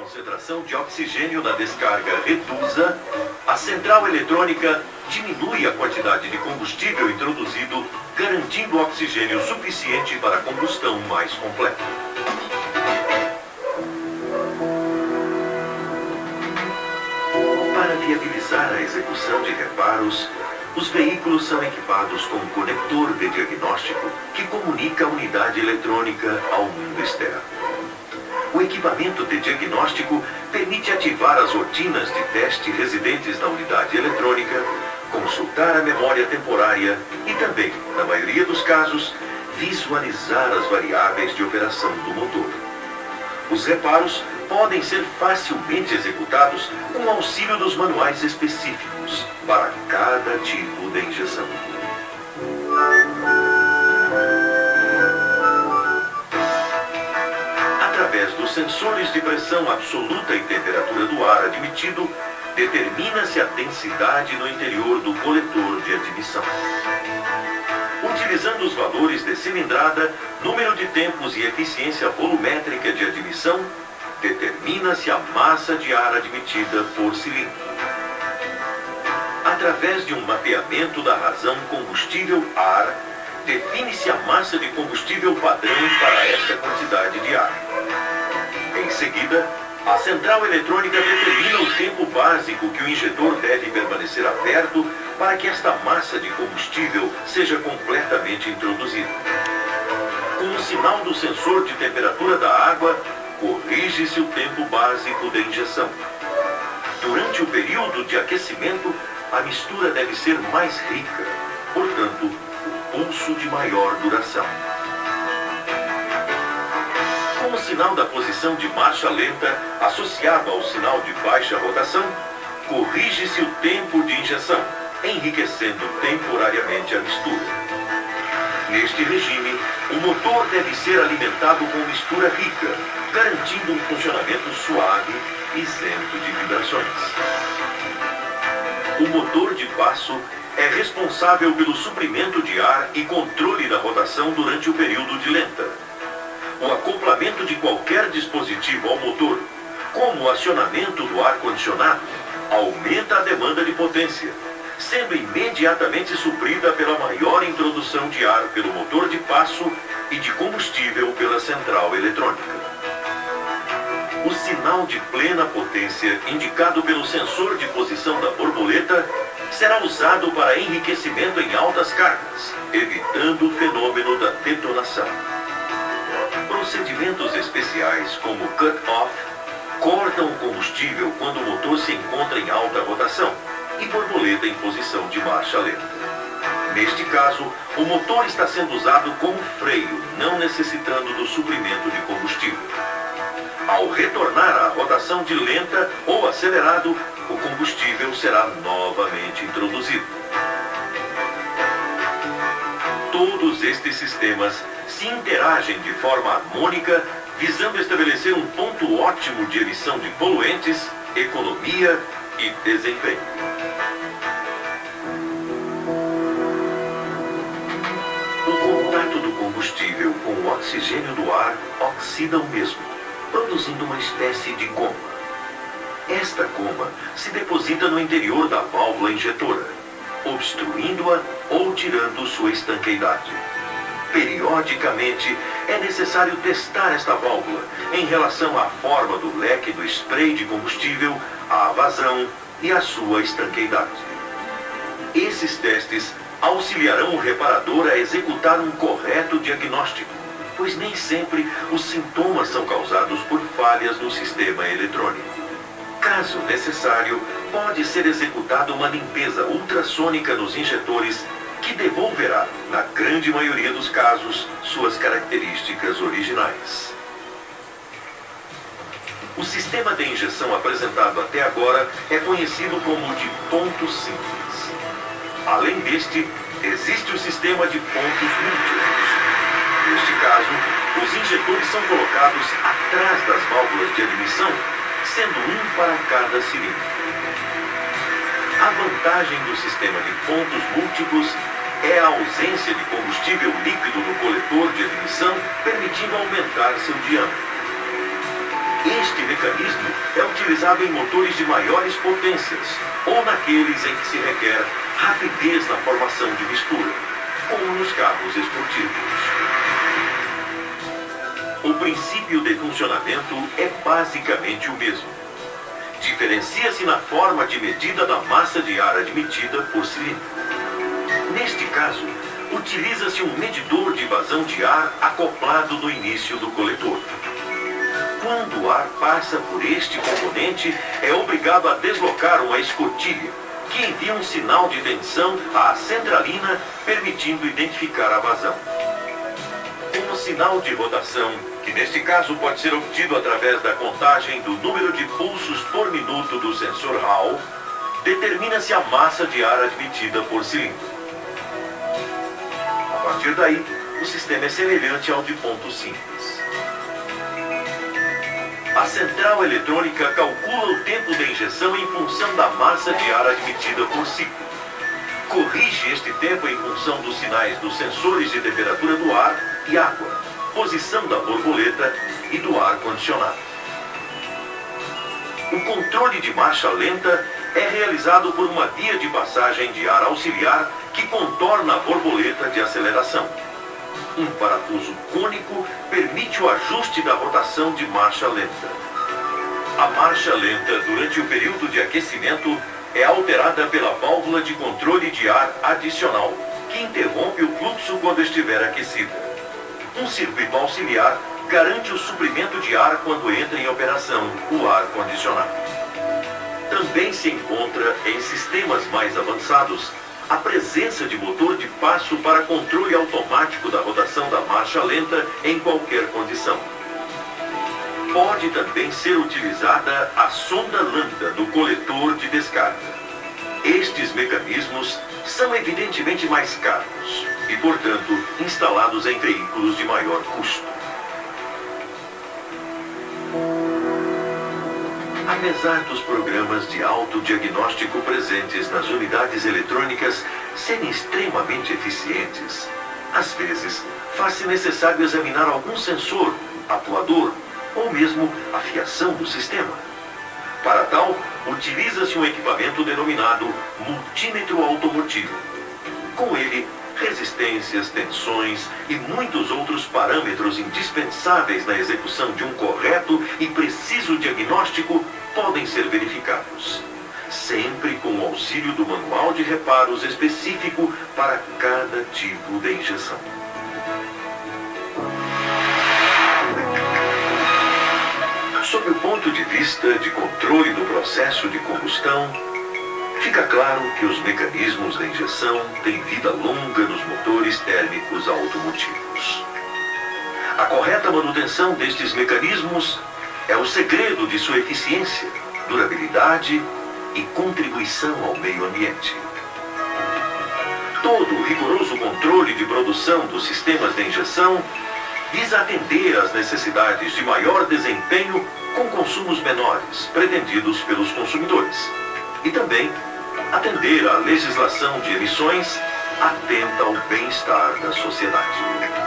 concentração de oxigênio na descarga reduza, a central eletrônica diminui a quantidade de combustível introduzido, garantindo oxigênio suficiente para a combustão mais completa. Para viabilizar a execução de reparos, os veículos são equipados com um conector de diagnóstico que comunica a unidade eletrônica ao mundo externo. O equipamento de diagnóstico permite ativar as rotinas de teste residentes na unidade eletrônica, consultar a memória temporária e também, na maioria dos casos, visualizar as variáveis de operação do motor. Os reparos podem ser facilmente executados com o auxílio dos manuais específicos para cada tipo de injeção. Através dos sensores de pressão absoluta e temperatura do ar admitido, determina-se a densidade no interior do coletor de admissão. Utilizando os valores de cilindrada, número de tempos e eficiência volumétrica de admissão, determina-se a massa de ar admitida por cilindro. Através de um mapeamento da razão combustível-ar, define-se a massa de combustível padrão para esta quantidade de ar. Em seguida, a central eletrônica determina o tempo básico que o injetor deve permanecer aberto para que esta massa de combustível seja completamente introduzida. Com o sinal do sensor de temperatura da água, corrige-se o tempo básico da injeção. Durante o período de aquecimento, a mistura deve ser mais rica, portanto, o pulso de maior duração. Com o sinal da posição de marcha lenta associado ao sinal de baixa rotação, corrige-se o tempo de injeção, enriquecendo temporariamente a mistura. Neste regime, o motor deve ser alimentado com mistura rica, garantindo um funcionamento suave, isento de vibrações. O motor de passo é responsável pelo suprimento de ar e controle da rotação durante o período de lenta. O acoplamento de qualquer dispositivo ao motor, como o acionamento do ar-condicionado, aumenta a demanda de potência, sendo imediatamente suprida pela maior introdução de ar pelo motor de passo e de combustível pela central eletrônica. O sinal de plena potência, indicado pelo sensor de posição da borboleta, será usado para enriquecimento em altas cargas, evitando o fenômeno da detonação. Procedimentos especiais, como cut-off, cortam o combustível quando o motor se encontra em alta rotação e borboleta em posição de marcha lenta. Neste caso, o motor está sendo usado como freio, não necessitando do suprimento de combustível. Ao retornar à rotação de lenta ou acelerado, o combustível será novamente introduzido. Todos estes sistemas se interagem de forma harmônica, visando estabelecer um ponto ótimo de emissão de poluentes, economia e desempenho. O contato do combustível com o oxigênio do ar oxida o mesmo, produzindo uma espécie de goma. Esta goma se deposita no interior da válvula injetora, obstruindo-a ou tirando sua estanqueidade. Periodicamente, é necessário testar esta válvula em relação à forma do leque do spray de combustível, à vazão e à sua estanqueidade. Esses testes auxiliarão o reparador a executar um correto diagnóstico, pois nem sempre os sintomas são causados por falhas no sistema eletrônico. Caso necessário, pode ser executada uma limpeza ultrassônica nos injetores que devolverá, na grande maioria dos casos, suas características originais. O sistema de injeção apresentado até agora é conhecido como de ponto simples. Além deste, existe o sistema de pontos múltiplos. Neste caso, os injetores são colocados atrás das válvulas de admissão, sendo um para cada cilindro. A vantagem do sistema de pontos múltiplos é a ausência de combustível líquido no coletor de admissão, permitindo aumentar seu diâmetro. Este mecanismo é utilizado em motores de maiores potências ou naqueles em que se requer rapidez na formação de mistura, como nos carros esportivos. O princípio de funcionamento é basicamente o mesmo. Diferencia-se na forma de medida da massa de ar admitida por cilindro. Neste caso, utiliza-se um medidor de vazão de ar acoplado no início do coletor. Quando o ar passa por este componente, é obrigado a deslocar uma escotilha, que envia um sinal de tensão à centralina, permitindo identificar a vazão. Um sinal de rotação, que neste caso pode ser obtido através da contagem do número de pulsos por minuto do sensor Hall, determina-se a massa de ar admitida por cilindro. A partir daí, o sistema é semelhante ao de ponto simples. A central eletrônica calcula o tempo de injeção em função da massa de ar admitida por ciclo. Corrige este tempo em função dos sinais dos sensores de temperatura do ar e água, posição da borboleta e do ar-condicionado. O controle de marcha lenta é realizado por uma via de passagem de ar auxiliar que contorna a borboleta de aceleração. Um parafuso cônico permite o ajuste da rotação de marcha lenta. A marcha lenta, durante o período de aquecimento, é alterada pela válvula de controle de ar adicional, que interrompe o fluxo quando estiver aquecida. Um circuito auxiliar garante o suprimento de ar quando entra em operação o ar-condicionado. Também se encontra em sistemas mais avançados a presença de motor de passo para controle automático da rotação da marcha lenta em qualquer condição. Pode também ser utilizada a sonda lambda do coletor de descarga. Estes mecanismos são evidentemente mais caros e, portanto, instalados em veículos de maior custo. Apesar dos programas de autodiagnóstico presentes nas unidades eletrônicas serem extremamente eficientes, às vezes faz-se necessário examinar algum sensor, atuador ou mesmo a fiação do sistema. Para tal, utiliza-se um equipamento denominado multímetro automotivo. Com ele, resistências, tensões e muitos outros parâmetros indispensáveis na execução de um correto e preciso diagnóstico podem ser verificados, sempre com o auxílio do manual de reparos específico para cada tipo de injeção. Sob o ponto de vista de controle do processo de combustão, fica claro que os mecanismos de injeção têm vida longa nos motores térmicos automotivos. A correta manutenção destes mecanismos é o segredo de sua eficiência, durabilidade e contribuição ao meio ambiente. Todo o rigoroso controle de produção dos sistemas de injeção visa atender às necessidades de maior desempenho com consumos menores, pretendidos pelos consumidores, e também atender à legislação de emissões atenta ao bem-estar da sociedade.